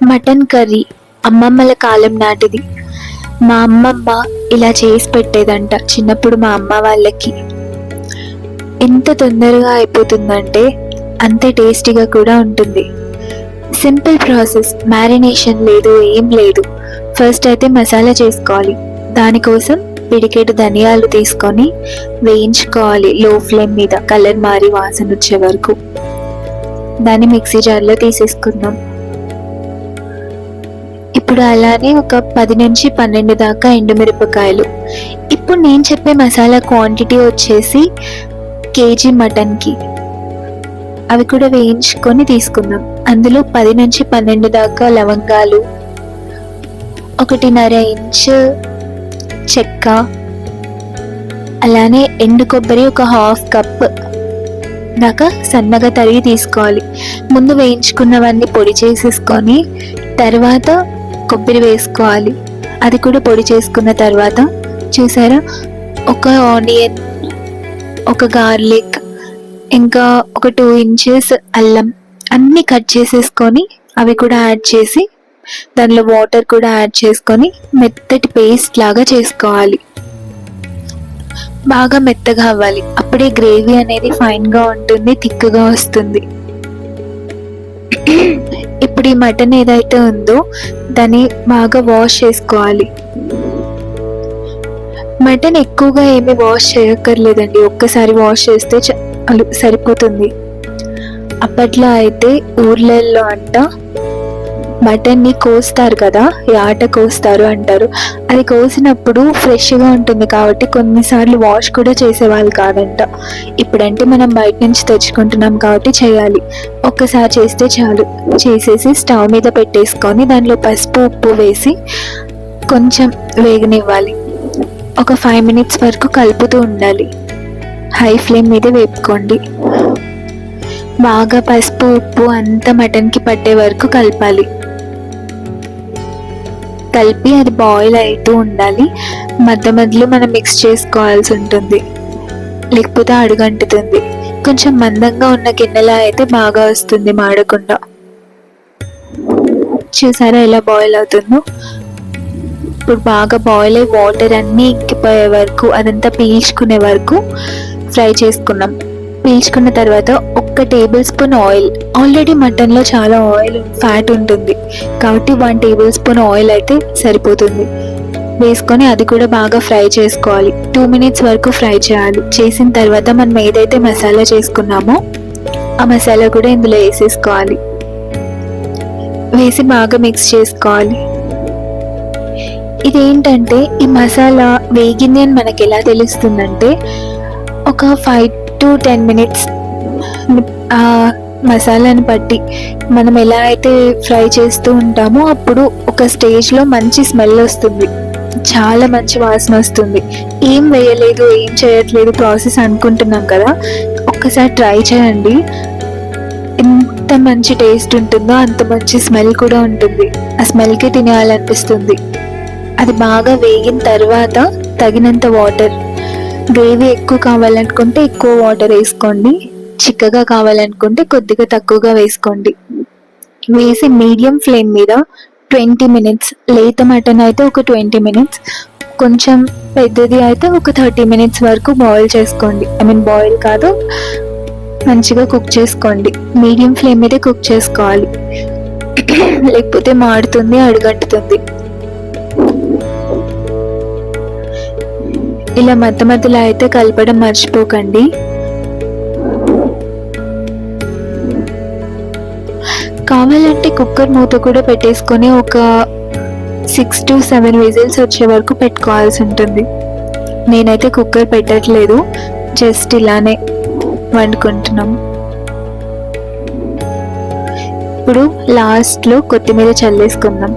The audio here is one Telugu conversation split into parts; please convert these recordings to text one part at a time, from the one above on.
మటన్ కర్రీ అమ్మమ్మల కాలం నాటిది. మా అమ్మమ్మ ఇలా చేసి పెట్టేదంట చిన్నప్పుడు మా అమ్మ వాళ్ళకి. ఎంత తొందరగా అయిపోతుందంటే అంతే టేస్టీగా కూడా ఉంటుంది. సింపుల్ ప్రాసెస్, మ్యారినేషన్ లేదు, ఏం లేదు. ఫస్ట్ అయితే మసాలా చేసుకోవాలి. దానికోసం పిడికెడు ధనియాలు తీసుకొని వేయించుకోవాలి లో ఫ్లేమ్ మీద, కలర్ మారి వాసన వచ్చే వరకు. దాన్ని మిక్సీ జార్లో తీసేసుకుందాం. ఇప్పుడు అలానే ఒక 10 నుంచి 12 దాకా ఎండుమిరపకాయలు. ఇప్పుడు నేను చెప్పే మసాలా క్వాంటిటీ వచ్చేసి కేజీ మటన్కి. అవి కూడా వేయించుకొని తీసుకుందాం. అందులో 10 నుంచి 12 దాకా లవంగాలు, 1.5 ఇంచు చెక్క, అలానే ఎండు కొబ్బరి ఒక 1/2 కప్ దాకా సన్నగా తరిగి తీసుకోవాలి. ముందు వేయించుకున్నవన్నీ పొడి చేసేసుకొని తర్వాత కొబ్బరి వేసుకోవాలి. అది కూడా పొడి చేసుకున్న తర్వాత చూసారా, ఒక ఆనియన్, ఒక గార్లిక్, ఇంకా ఒక 2 ఇంచెస్ అల్లం అన్నీ కట్ చేసేసుకొని అవి కూడా యాడ్ చేసి దానిలో వాటర్ కూడా యాడ్ చేసుకొని మెత్తటి పేస్ట్ లాగా చేసుకోవాలి. బాగా మెత్తగా అవ్వాలి. అప్పుడే గ్రేవీ అనేది ఫైన్గా ఉంటుంది, థిక్గా వస్తుంది. ఇప్పుడు ఈ మటన్ ఏదైతే ఉందో దాన్ని బాగా వాష్ చేసుకోవాలి. మటన్ ఎక్కువగా ఏమి వాష్ చేయక్కర్లేదండి, ఒక్కసారి వాష్ చేస్తే సరిపోతుంది. అప్పట్లో అయితే ఊర్లలో అంట మటన్ని కోస్తారు కదా, యాట కోస్తారు అంటారు. అది కోసినప్పుడు ఫ్రెష్గా ఉంటుంది కాబట్టి కొన్నిసార్లు వాష్ కూడా చేసేవాళ్ళు కాదంట. ఇప్పుడంటే మనం బయట నుంచి తెచ్చుకుంటున్నాం కాబట్టి చేయాలి. ఒక్కసారి చేస్తే చాలు. చేసేసి స్టవ్ మీద పెట్టేసుకొని దానిలో పసుపు, ఉప్పు వేసి కొంచెం వేగనివ్వాలి. ఒక 5 మినిట్స్ వరకు కలుపుతూ ఉండాలి. హై ఫ్లేమ్ మీద వేపుకోండి. బాగా పసుపు, ఉప్పు అంతా మటన్కి పట్టే వరకు కలపాలి. కలిపి అది బాయిల్ అవుతూ ఉండాలి. మధ్య మధ్యలో మనం మిక్స్ చేసుకోవాల్సి ఉంటుంది, లేకపోతే అడుగంటుతుంది. కొంచెం మందంగా ఉన్న గిన్నెలా అయితే బాగా వస్తుంది, మాడకుండా. చూసారా ఎలా బాయిల్ అవుతుందో? ఇప్పుడు బాగా బాయిల్ అయ్యి వాటర్ అన్నీ ఇంకిపోయే వరకు, అదంతా పీల్చుకునే వరకు ఫ్రై చేసుకున్నాం. పీల్చుకున్న తర్వాత 1 టేబుల్ స్పూన్ ఆయిల్. ఆల్రెడీ మటన్లో చాలా ఆయిల్, ఫ్యాట్ ఉంటుంది కాబట్టి 1 టేబుల్ స్పూన్ ఆయిల్ అయితే సరిపోతుంది. వేసుకొని అది కూడా బాగా ఫ్రై చేసుకోవాలి. 2 మినిట్స్ వరకు ఫ్రై చేయాలి. చేసిన తర్వాత మనం ఏదైతే మసాలా చేసుకున్నామో ఆ మసాలా కూడా ఇందులో వేసేసుకోవాలి. వేసి బాగా మిక్స్ చేసుకోవాలి. ఇదేంటంటే ఈ మసాలా వేగింది అని మనకి ఎలా తెలుస్తుందంటే, ఒక 5 to 10 మినిట్స్ ఆ మసాలాని బట్టి మనం ఎలా అయితే ఫ్రై చేస్తూ ఉంటామో అప్పుడు ఒక స్టేజ్లో మంచి స్మెల్ వస్తుంది, చాలా మంచి వాసన వస్తుంది. ఏం వేయలేదు, ఏం చేయట్లేదు ప్రాసెస్ అనుకుంటున్నాం కదా, ఒక్కసారి ట్రై చేయండి. ఎంత మంచి టేస్ట్ ఉంటుందో అంత మంచి స్మెల్ కూడా ఉంటుంది. ఆ స్మెల్కి తినేయాలనిపిస్తుంది. అది బాగా వేగిన తర్వాత తగినంత వాటర్, గ్రేవీ ఎక్కువ కావాలనుకుంటే ఎక్కువ వాటర్ వేసుకోండి, చిక్కగా కావాలనుకుంటే కొద్దిగా తక్కువగా వేసుకోండి. వేసి మీడియం ఫ్లేమ్ మీద 20 మినిట్స్, లేత మటన్ అయితే ఒక 20 మినిట్స్, కొంచెం పెద్దది అయితే ఒక 30 మినిట్స్ వరకు బాయిల్ చేసుకోండి. బాయిల్ కాదు, మంచిగా కుక్ చేసుకోండి. మీడియం ఫ్లేమ్ మీద కుక్ చేసుకోవాలి, లేకపోతే మాడుతుంది, అడుగంటుతుంది. ఇలా మధ్య మధ్యలో అయితే కలపడం మర్చిపోకండి. కావాలంటే కుక్కర్ మూత కూడా పెట్టేసుకొని ఒక 6 to 7 విజిల్స్ వచ్చే వరకు పెట్టుకోవాల్సి ఉంటుంది. నేనైతే కుక్కర్ పెట్టట్లేదు, జస్ట్ ఇలానే వండుకుంటున్నాం. ఇప్పుడు లాస్ట్లో కొత్తిమీర చల్లేసుకుందాం.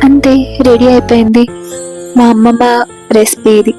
అంతే, రెడీ అయిపోయింది మా అమ్మమ్మ రెసిపీ ఇది.